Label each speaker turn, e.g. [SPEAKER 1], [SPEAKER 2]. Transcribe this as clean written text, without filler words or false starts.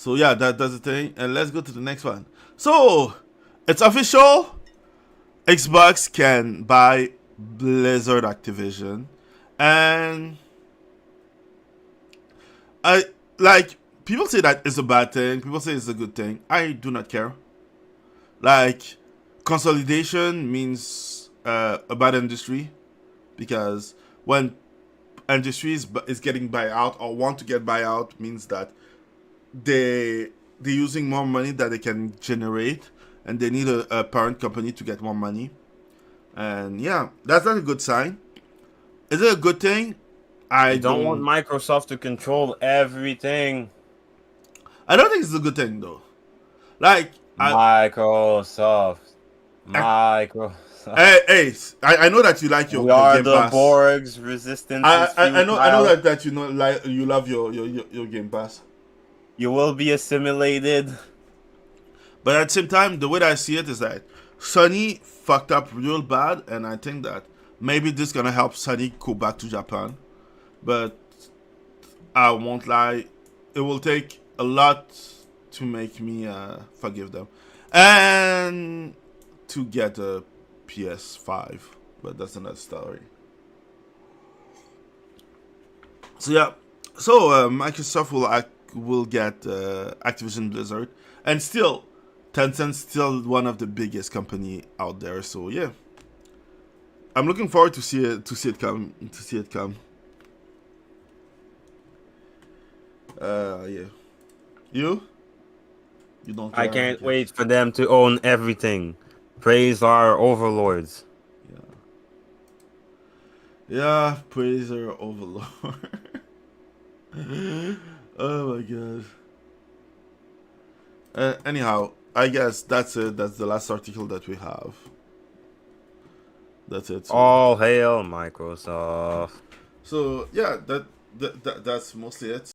[SPEAKER 1] So yeah, that's the thing. And let's go to the next one. So it's official. Xbox can buy Blizzard Activision, and I like people say that it's a bad thing. People say it's a good thing. I do not care. Like consolidation means a bad industry because when is getting buy out or want to get buyout means that they they're using more money that they can generate and they need a parent company to get more money. And yeah, that's not a good sign. Is it a good thing?
[SPEAKER 2] You
[SPEAKER 1] I
[SPEAKER 2] don't want
[SPEAKER 1] don't.
[SPEAKER 2] Microsoft to control everything.
[SPEAKER 1] I don't think it's a good thing though. Like
[SPEAKER 2] Microsoft.
[SPEAKER 1] I
[SPEAKER 2] Microsoft.
[SPEAKER 1] hey, I know that you like
[SPEAKER 2] We
[SPEAKER 1] your
[SPEAKER 2] are
[SPEAKER 1] Game
[SPEAKER 2] the
[SPEAKER 1] Pass.
[SPEAKER 2] Borgs. Resistance is
[SPEAKER 1] I know
[SPEAKER 2] futile.
[SPEAKER 1] that you know like you love your Game Pass.
[SPEAKER 2] You will be assimilated.
[SPEAKER 1] But at the same time, the way that I see it is that Sony fucked up real bad, and I think that maybe this gonna help Sony go back to Japan. But I won't lie, it will take a lot to make me forgive them, and to get a PS5. But that's another story. So yeah, so Microsoft will get Activision Blizzard, and still, Tencent's still one of the biggest company out there. So yeah, I'm looking forward to see it come. Yeah, you you don't
[SPEAKER 2] I
[SPEAKER 1] care, I
[SPEAKER 2] can't
[SPEAKER 1] guess.
[SPEAKER 2] wait for them to own everything. Praise our overlords.
[SPEAKER 1] Yeah, praise our overlord. Oh my god. Anyhow, I guess that's it. That's the last article that we have. That's it. So,
[SPEAKER 2] All hail Microsoft.
[SPEAKER 1] so yeah, that's mostly it.